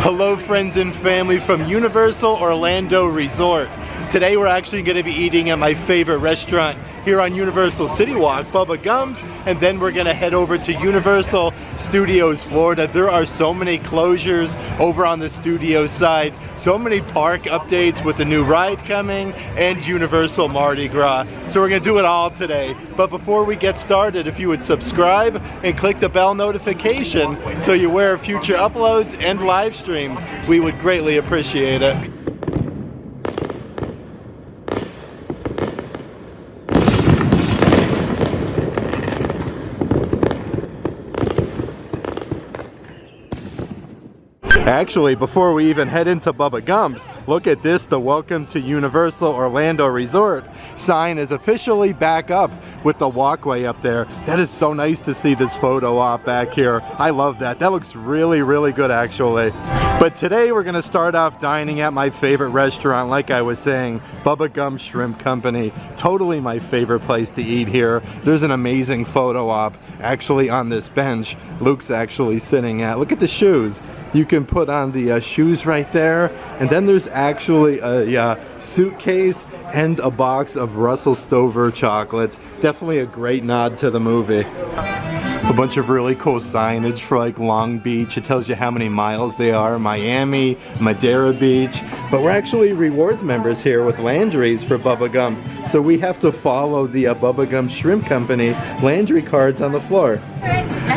Hello friends and family from Universal Orlando Resort. Today we're actually going to be eating at my favorite restaurant here on Universal City Walk, Bubba Gump's, and then we're going to head over to Universal Studios Florida. There are so many closures over on the studio side, so many park updates with the new ride coming and Universal Mardi Gras. So we're going to do it all today. But before we get started, if you would subscribe and click the bell notification so you're aware of future uploads and live streams, we would greatly appreciate it. Actually, before we even head into Bubba Gump's, look at this. The Welcome to Universal Orlando Resort sign is officially back up with the walkway up there. That is so nice to see this photo op back here. I love that. That looks really, really good actually. But today we're gonna start off dining at my favorite restaurant, like I was saying, Bubba Gump Shrimp Company. Totally my favorite place to eat here. There's an amazing photo op actually on this bench Luke's actually sitting at. Look at the shoes. You can put on the shoes right there, and then there's actually a suitcase and a box of Russell Stover chocolates. Definitely a great nod to the movie. A bunch of really cool signage for like Long Beach. It tells you how many miles they are. Miami, Madeira Beach. But we're actually rewards members here with Landry's for Bubba Gump. So we have to follow the Bubba Gump Shrimp Company Landry cards on the floor.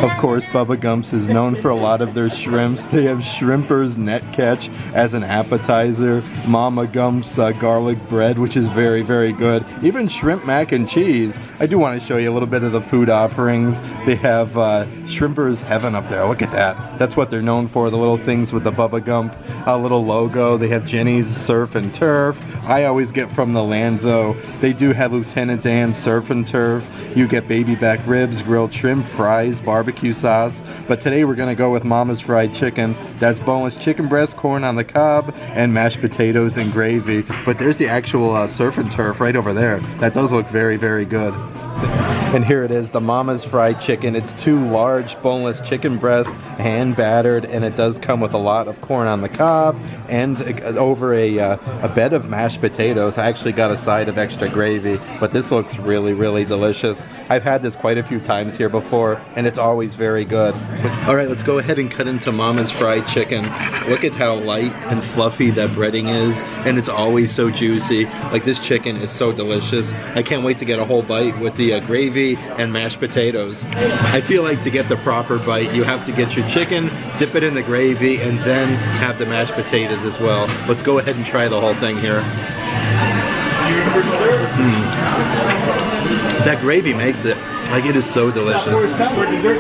Of course, Bubba Gump's is known for a lot of their shrimps. They have Shrimper's Net Catch as an appetizer, Mama Gump's garlic bread, which is very, very good. Even shrimp mac and cheese. I do want to show you a little bit of the food offerings. They have Shrimper's Heaven up there. Look at that. That's what they're known for, the little things with the Bubba Gump little logo. They have Jenny's Surf and Turf. I always get from the land though. They do have Lieutenant Dan's Surf and Turf. You get baby back ribs, grilled shrimp, fries, barbecue sauce. But today we're gonna go with Mama's Fried Chicken. That's boneless chicken breast, corn on the cob, and mashed potatoes and gravy. But there's the actual Surf and Turf right over there. That does look very, very good. And here it is, the Mama's Fried Chicken. It's 2 large boneless chicken breasts, hand battered, and it does come with a lot of corn on the cob and over a bed of mashed potatoes. I actually got a side of extra gravy, but this looks really, really delicious. I've had this quite a few times here before, and it's always very good. All right, let's go ahead and cut into Mama's Fried Chicken. Look at how light and fluffy that breading is, and it's always so juicy. Like, this chicken is so delicious. I can't wait to get a whole bite with the gravy and mashed potatoes. I feel like to get the proper bite, you have to get your chicken, dip it in the gravy, and then have the mashed potatoes as well. Let's go ahead and try the whole thing here. That gravy makes it. Like, it is so delicious.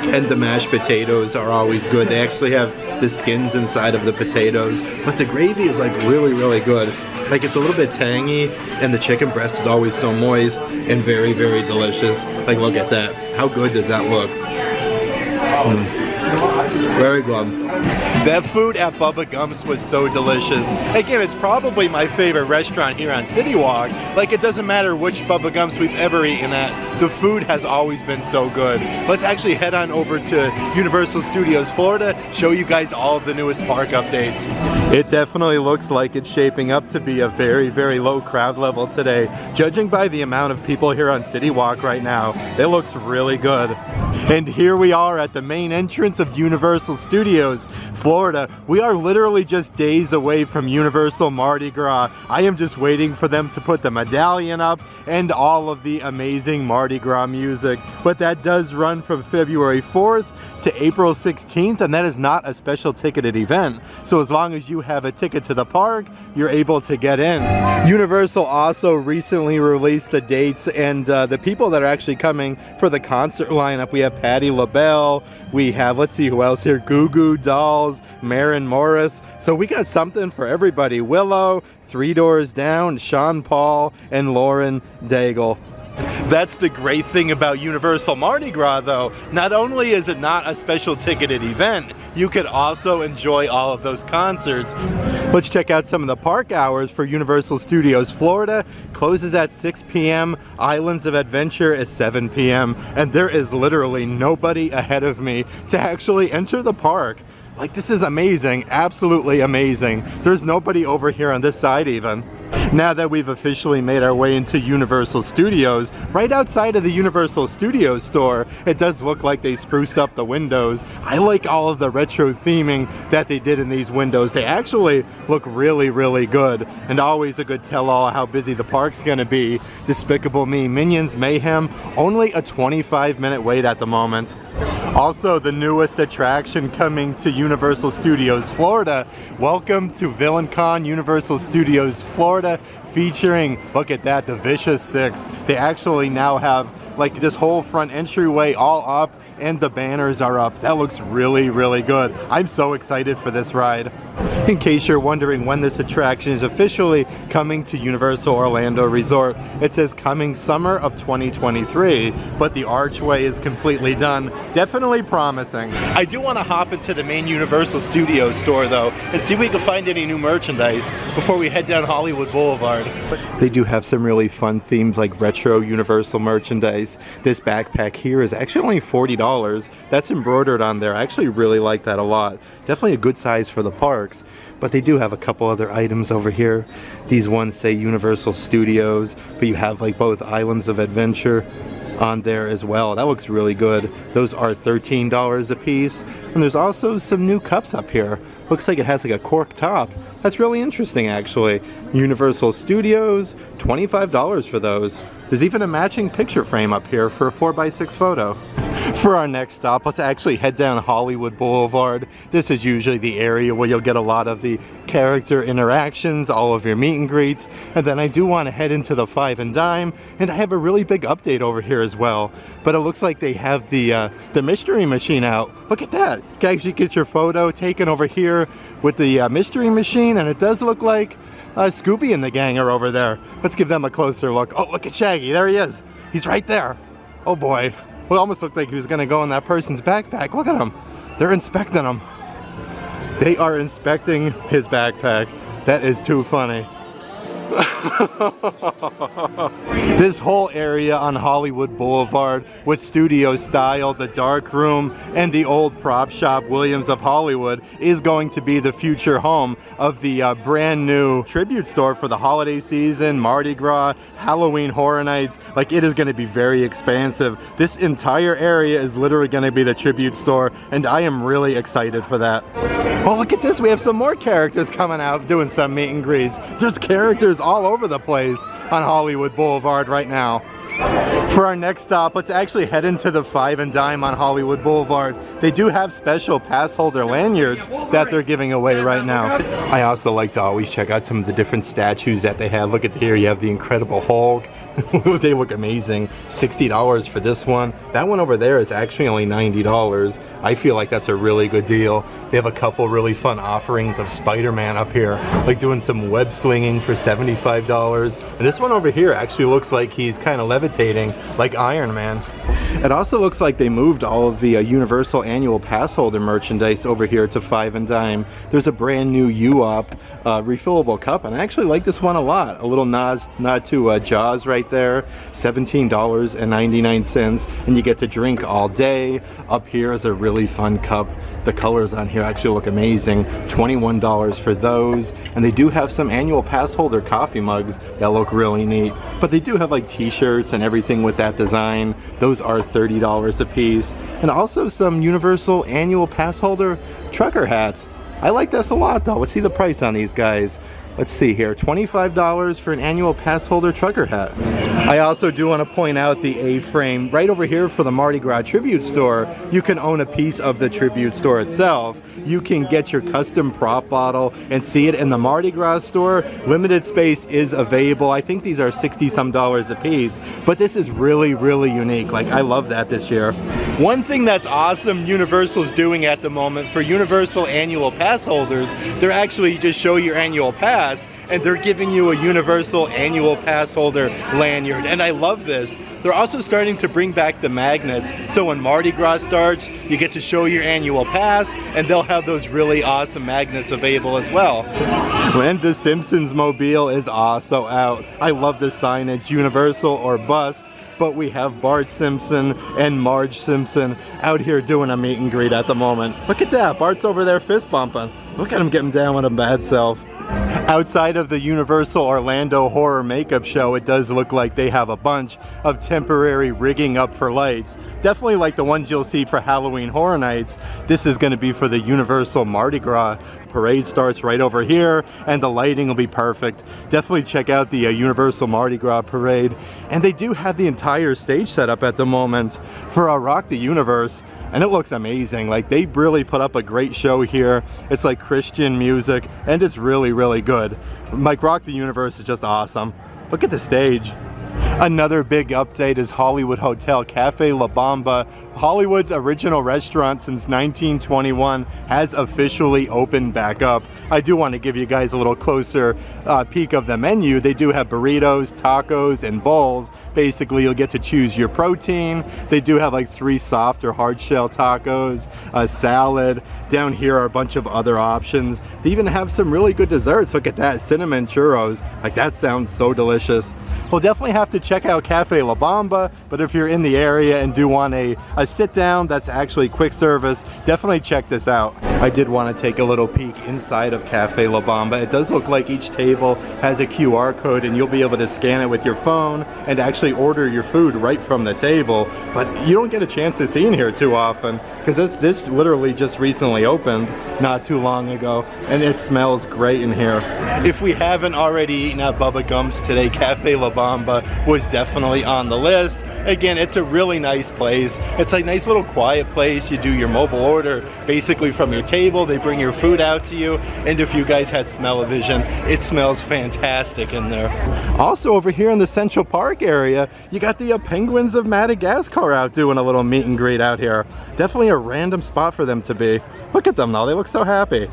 And the mashed potatoes are always good. They actually have the skins inside of the potatoes. But the gravy is like really, really good. Like, it's a little bit tangy, and the chicken breast is always so moist and very, very delicious. Like, look at that. How good does that look? Very good. That food at Bubba Gump's was so delicious. Again, it's probably my favorite restaurant here on City Walk. Like, it doesn't matter which Bubba Gump's we've ever eaten at, the food has always been so good. Let's actually head on over to Universal Studios Florida, show you guys all of the newest park updates. It definitely looks like it's shaping up to be a very, very low crowd level today. Judging by the amount of people here on City Walk right now, it looks really good. And here we are at the main entrance of Universal Studios Florida. We are literally just days away from Universal Mardi Gras. I am just waiting for them to put the medallion up and all of the amazing Mardi Gras music. But that does run from February 4th to April 16th, and that is not a special ticketed event. So as long as you have a ticket to the park, you're able to get in. Universal also recently released the dates and the people that are actually coming for the concert lineup. We have Patti LaBelle, we have, let's see who else here, Goo Goo Dolls, Maren Morris. So we got something for everybody. Willow, Three Doors Down, Sean Paul, and Lauren Daigle. That's the great thing about Universal Mardi Gras though. Not only is it not a special ticketed event, you could also enjoy all of those concerts. Let's check out some of the park hours for Universal Studios Florida. Closes at 6 p.m. Islands of Adventure is 7 p.m. And there is literally nobody ahead of me to actually enter the park. Like, this is amazing, absolutely amazing. There's nobody over here on this side even. Now that we've officially made our way into Universal Studios, right outside of the Universal Studios store, it does look like they spruced up the windows. I like all of the retro theming that they did in these windows. They actually look really, really good, and always a good tell-all how busy the park's gonna be. Despicable Me, Minions Mayhem, only a 25-minute wait at the moment. Also, the newest attraction coming to Universal Studios Florida. Welcome to VillainCon Universal Studios Florida, featuring, look at that, the Vicious Six. They actually now have like this whole front entryway all up, and the banners are up. That looks really, really good. I'm so excited for this ride. In case you're wondering when this attraction is officially coming to Universal Orlando Resort, it says coming summer of 2023, but the archway is completely done. Definitely promising. I do want to hop into the main Universal Studios store though, and see if we can find any new merchandise before we head down Hollywood Boulevard. They do have some really fun themes like retro Universal merchandise. This backpack here is actually only $40. That's embroidered on there. I actually really like that a lot. Definitely a good size for the parks. But they do have a couple other items over here. These ones say Universal Studios, but you have like both Islands of Adventure on there as well. That looks really good. Those are $13 a piece. And there's also some new cups up here. Looks like it has like a cork top. That's really interesting actually. Universal Studios, $25 for those. There's even a matching picture frame up here for a 4x6 photo. For our next stop, let's actually head down Hollywood Boulevard. This is usually the area where you'll get a lot of the character interactions, all of your meet and greets. And then I do want to head into the Five and Dime, and I have a really big update over here as well. But it looks like they have the mystery machine out. Look at that. You can actually get your photo taken over here with the mystery machine, and it does look like Scooby and the gang are over there. Let's give them a closer look. Oh, look at Shaggy. There he is. He's right there. Oh boy. Well, it almost looked like he was gonna go in that person's backpack. Look at him. They're inspecting him. They are inspecting his backpack. That is too funny. This whole area on Hollywood Boulevard with studio style, the dark room, and the old prop shop Williams of Hollywood is going to be the future home of the brand new tribute store for the holiday season, Mardi Gras, Halloween Horror Nights. Like, it is going to be very expansive. This entire area is literally going to be the tribute store, and I am really excited for that. Oh, look at this. We have some more characters coming out doing some meet and greets. There's characters all over the place on Hollywood Boulevard right now. For our next stop, let's actually head into the Five and Dime on Hollywood Boulevard. They do have special pass holder lanyards that they're giving away right now. I also like to always check out some of the different statues that they have. Look at here, you have the Incredible Hulk. They look amazing. $60 for this one. That one over there is actually only $90. I feel like that's a really good deal. They have a couple really fun offerings of Spider-Man up here, like doing some web swinging for $75. And this one over here actually looks like he's kind of levitating like Iron Man. It also looks like they moved all of the Universal annual pass holder merchandise over here to Five and Dime. There's a brand new U-Op refillable cup, and I actually like this one a lot. A little nod to Jaws right there. $17.99, and you get to drink all day. Up here is a really fun cup. The colors on here actually look amazing. $21 for those, and they do have some annual pass holder coffee mugs that look really neat. But they do have like t-shirts and everything with that design. Those are $30 a piece, and also some Universal annual pass holder trucker hats. I like this a lot though. Let's see the price on these guys. Let's see here, $25 for an annual pass holder trucker hat. I also do want to point out the A-frame right over here for the Mardi Gras tribute store. You can own a piece of the tribute store itself. You can get your custom prop bottle and see it in the Mardi Gras store. Limited space is available. I think these are $60-some a piece, but this is really, really unique. Like, I love that this year. One thing that's awesome Universal's doing at the moment for Universal annual pass holders, they're actually just show your annual pass, and they're giving you a Universal annual pass holder lanyard, and I love this. They're also starting to bring back the magnets, so when Mardi Gras starts, you get to show your annual pass, and they'll have those really awesome magnets available as well. And the Simpsons mobile is also out. I love the signage, Universal or bust. but we have Bart Simpson and Marge Simpson out here doing a meet and greet at the moment. Look at that, Bart's over there fist bumping. Look at him getting down with a bad self. Outside of the Universal Orlando Horror Makeup Show, it does look like they have a bunch of temporary rigging up for lights. Definitely like the ones you'll see for Halloween Horror Nights. This is going to be for the Universal Mardi Gras. Parade starts right over here, and the lighting will be perfect. Definitely check out the Universal Mardi Gras parade. And they do have the entire stage set up at the moment for Rock the Universe. And it looks amazing. Like, they really put up a great show here. It's like Christian music, and it's really, really good. Like, Rock the Universe is just awesome. Look at the stage. Another big update is Hollywood Hotel Cafe La Bamba. Hollywood's original restaurant since 1921 has officially opened back up. I do want to give you guys a little closer peek of the menu. They do have burritos, tacos, and bowls. Basically, you'll get to choose your protein. They do have like 3 soft or hard shell tacos, a salad. Down here are a bunch of other options. They even have some really good desserts. Look at that, cinnamon churros. Like, that sounds so delicious. We'll definitely have to check out Cafe La Bamba, but if you're in the area and do want a sit down that's actually quick service, definitely check this out. I did want to take a little peek inside of Cafe La Bamba. It does look like each table has a QR code, and you'll be able to scan it with your phone and actually order your food right from the table. But you don't get a chance to see in here too often, because this literally just recently opened not too long ago, and it smells great in here. If we haven't already eaten at Bubba Gump's today, Cafe La Bamba was definitely on the list. Again, it's a really nice place. It's a nice little quiet place. You do your mobile order basically from your table. They bring your food out to you. And if you guys had smell-o-vision, it smells fantastic in there. Also over here in the Central Park area, you got the penguins of Madagascar out doing a little meet and greet out here. Definitely a random spot for them to be. Look at them though, they look so happy.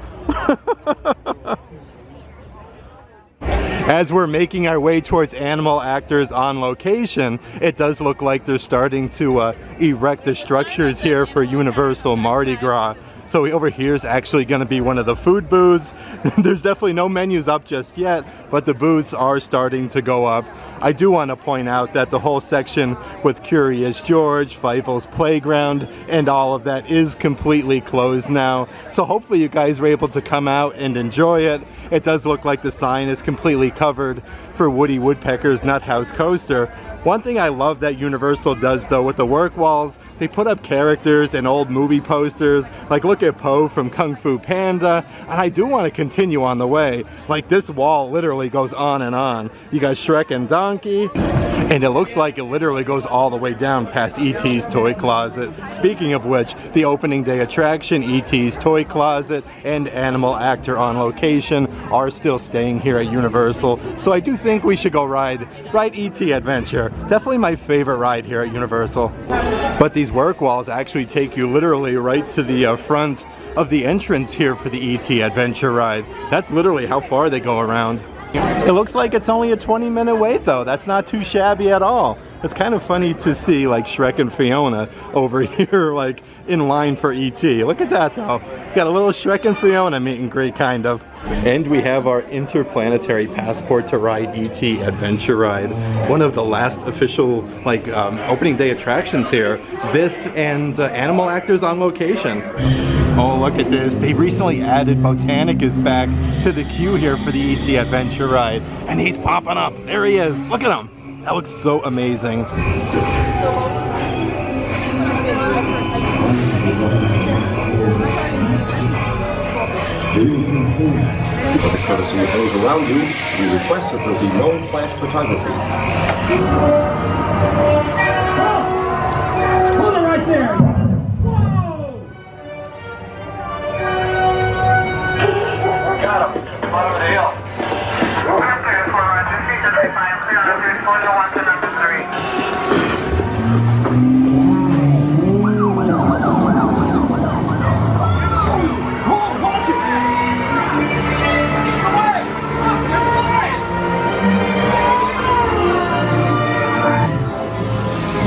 As we're making our way towards Animal Actors on Location, it does look like they're starting to erect the structures here for Universal Mardi Gras. So over here is actually going to be one of the food booths. There's definitely no menus up just yet, but the booths are starting to go up. I do want to point out that the whole section with Curious George, Fievel's Playground, and all of that is completely closed now. So hopefully you guys were able to come out and enjoy it. It does look like the sign is completely covered for Woody Woodpecker's Nut House Coaster. One thing I love that Universal does though with the work walls, they put up characters and old movie posters. Like, look at Po from Kung Fu Panda. And I do want to continue on the way. Like, this wall literally goes on and on. You got Shrek and Donkey. And it looks like it literally goes all the way down past E.T.'s Toy Closet. Speaking of which, the opening day attraction, E.T.'s Toy Closet, and Animal Actor on Location are still staying here at Universal. So I do think we should go ride E.T. Adventure. Definitely my favorite ride here at Universal. But these work walls actually take you literally right to the front of the entrance here for the E.T. Adventure ride. That's literally how far they go around. It looks like it's only a 20-minute wait though. That's not too shabby at all. It's kind of funny to see like Shrek and Fiona over here like in line for E.T. Look at that though. Got a little Shrek and Fiona meet and greet kind of. And we have our interplanetary passport to ride E.T. Adventure Ride. One of the last official like opening day attractions here. This and Animal Actors on Location. Oh, look at this. They recently added Botanicus back to the queue here for the E.T. Adventure Ride. And he's popping up. There he is. Look at him. That looks so amazing. For the courtesy of those around you, we request that there be no flash photography. Hold it right there! Got him. Bottom of the hill.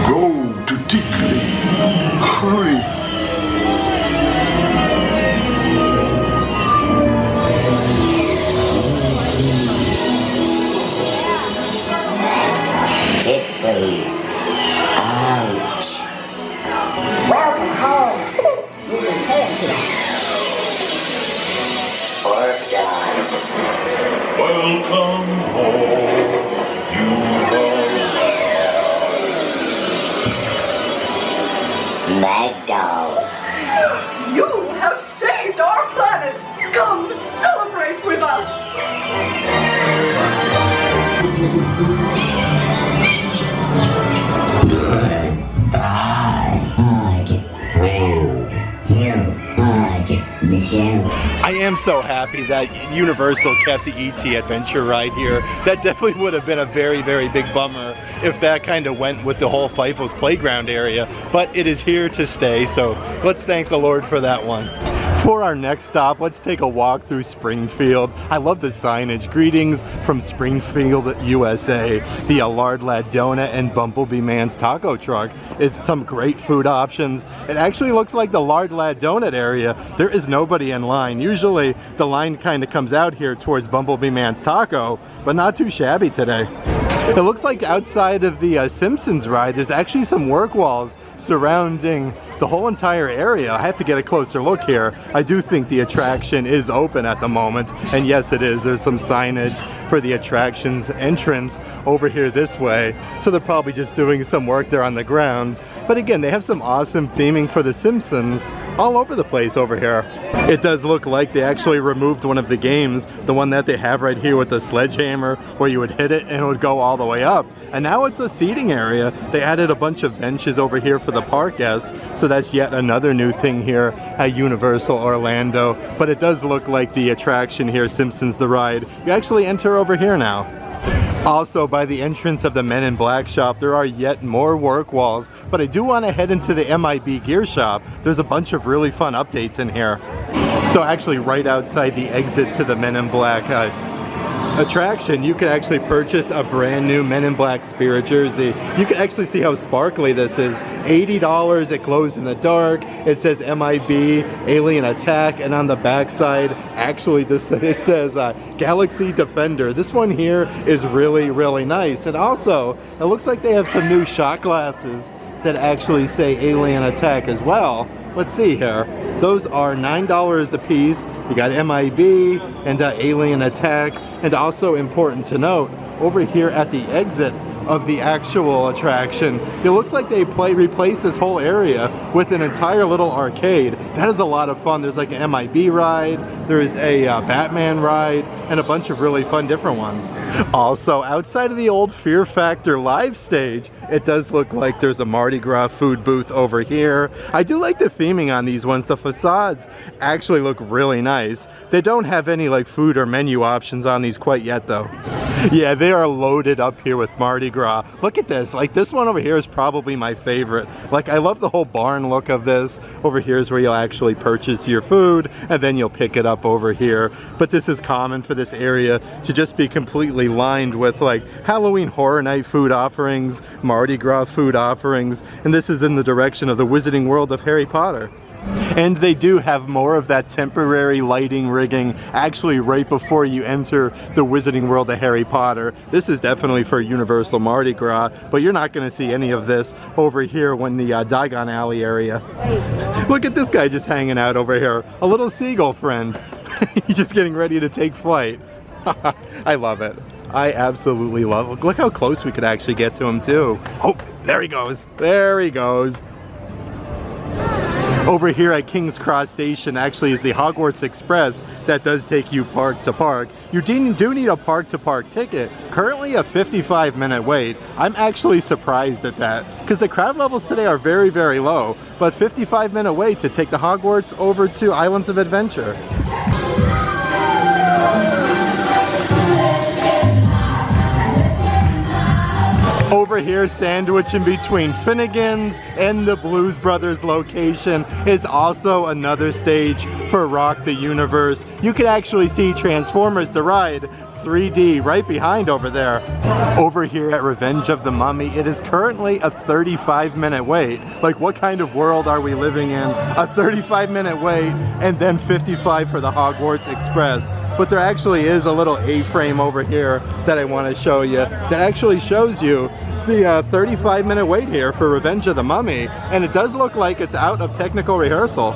Go to Tickly. Hurry. Tick Welcome home, you Let's go. You have saved our planet! Come, celebrate with us! I am so happy that Universal kept the E.T. adventure ride here. That definitely would have been a very, very big bummer if that kind of went with the whole Fiefel's playground area, but it is here to stay, so let's thank the Lord for that one. For our next stop, let's take a walk through Springfield. I love the signage. Greetings from Springfield, USA. The Lard Lad Donut and Bumblebee Man's Taco Truck is some great food options. It actually looks like the Lard Lad Donut area. There is nobody in line. Usually the line kind of comes out here towards Bumblebee Man's Taco, but not too shabby today. It looks like outside of the Simpsons ride, there's actually some work walls surrounding the whole entire area. I have to get a closer look here. I do think the attraction is open at the moment, and yes it is. There's some signage for the attraction's entrance over here this way, so they're probably just doing some work there on the ground. But again, they have some awesome theming for the Simpsons all over the place over here. It does look like they actually removed one of the games, the one that they have right here with the sledgehammer, where you would hit it and it would go all the way up. And now it's a seating area. They added a bunch of benches over here for the park guests, so that's yet another new thing here at Universal Orlando. But it does look like the attraction here, Simpsons the Ride, you actually enter over here now. Also, by the entrance of the Men in Black shop, there are yet more work walls, but I do want to head into the MIB gear shop. There's a bunch of really fun updates in here. So actually right outside the exit to the Men in Black attraction, you can actually purchase a brand new Men in Black Spirit jersey. You can actually see how sparkly this is. $80, it glows in the dark. It says MIB, Alien Attack, and on the back side, actually it says Galaxy Defender. This one here is really, really nice. And also, it looks like they have some new shot glasses that actually say Alien Attack as well. Let's see here. Those are $9 a piece. You got MIB and Alien Attack. And also important to note, over here at the exit of the actual attraction, it looks like they replaced this whole area with an entire little arcade. That is a lot of fun. There's like an MIB ride, there's a Batman ride, and a bunch of really fun different ones. Also, outside of the old Fear Factor live stage, it does look like there's a Mardi Gras food booth over here. I do like the theming on these ones. The facades actually look really nice. They don't have any like food or menu options on these quite yet though. Yeah, they are loaded up here with Mardi Gras. Look at this, like this one over here is probably my favorite. Like I love the whole barn look of this. Over here is where you'll actually purchase your food and then you'll pick it up over here. But this is common for this area to just be completely lined with like Halloween Horror Night food offerings, Mardi Gras food offerings, and this is in the direction of the Wizarding World of Harry Potter. And they do have more of that temporary lighting rigging actually right before you enter the Wizarding World of Harry Potter. This is definitely for Universal Mardi Gras, but you're not going to see any of this over here when the Diagon Alley area. Look at this guy just hanging out over here. A little seagull friend. He's just getting ready to take flight. I love it. I absolutely love it. Look how close we could actually get to him too. Oh, there he goes. There he goes. Over here at King's Cross Station actually is the Hogwarts Express that does take you park to park. You do need a park to park ticket. Currently a 55-minute wait. I'm actually surprised at that because the crowd levels today are very, very low. But 55-minute wait to take the Hogwarts over to Islands of Adventure. Over here, sandwiched in between Finnegan's and the Blues Brothers location, is also another stage for Rock the Universe. You can actually see Transformers the Ride 3D right behind over there. Over here at Revenge of the Mummy, it is currently a 35-minute wait. Like, what kind of world are we living in? A 35-minute wait and then 55 for the Hogwarts Express. But there actually is a little A-frame over here that I want to show you that actually shows you the 35-minute wait here for Revenge of the Mummy, and it does look like it's out of technical rehearsal.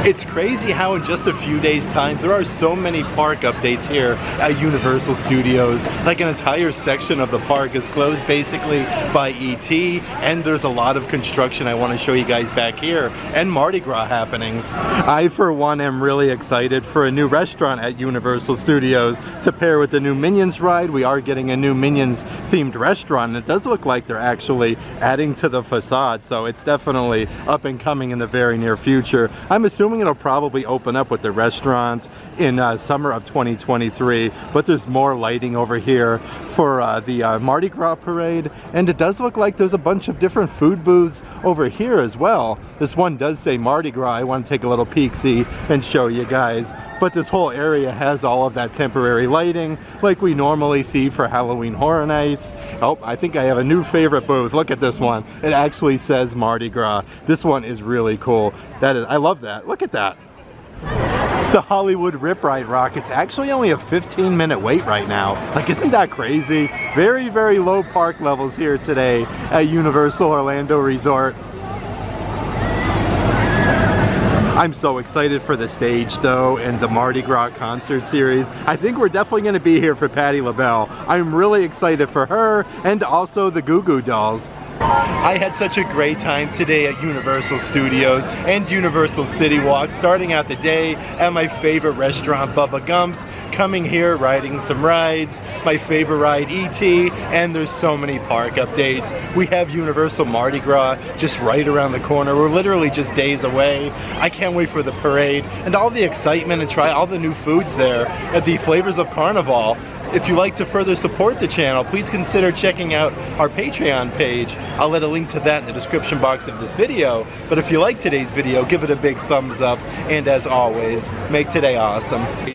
It's crazy how in just a few days time there are so many park updates here at Universal Studios. Like an entire section of the park is closed basically by ET, and there's a lot of construction I want to show you guys back here, and Mardi Gras happenings. I for one am really excited for a new restaurant at Universal Studios to pair with the new Minions ride. We are getting a new Minions themed restaurant, and it does look like they're actually adding to the facade, so it's definitely up and coming in the very near future. I'm assuming it'll probably open up with the restaurant in summer of 2023, but there's more lighting over here for the Mardi Gras parade, and it does look like there's a bunch of different food booths over here as well. This one does say Mardi Gras. I want to take a little peek-see and show you guys, but this whole area has all of that temporary lighting like we normally see for Halloween Horror Nights. Oh, I think I have a new favorite booth. Look at this one. It actually says Mardi Gras. This one is really cool. I love that. Look at that. The Hollywood Rip Ride Rocket's actually only a 15-minute wait right now. Like, isn't that crazy? Very, very low park levels here today at Universal Orlando Resort. I'm so excited for the stage though, and the Mardi Gras concert series. I think we're definitely going to be here for Patti LaBelle. I'm really excited for her, and also the Goo Goo Dolls. I had such a great time today at Universal Studios and Universal City Walk, starting out the day at my favorite restaurant, Bubba Gump's, coming here, riding some rides, my favorite ride, E.T., and there's so many park updates. We have Universal Mardi Gras just right around the corner. We're literally just days away. I can't wait for the parade and all the excitement and try all the new foods there at the Flavors of Carnival. If you'd like to further support the channel, please consider checking out our Patreon page. I'll let a link to that in the description box of this video. But if you like today's video, give it a big thumbs up, and as always, make today awesome.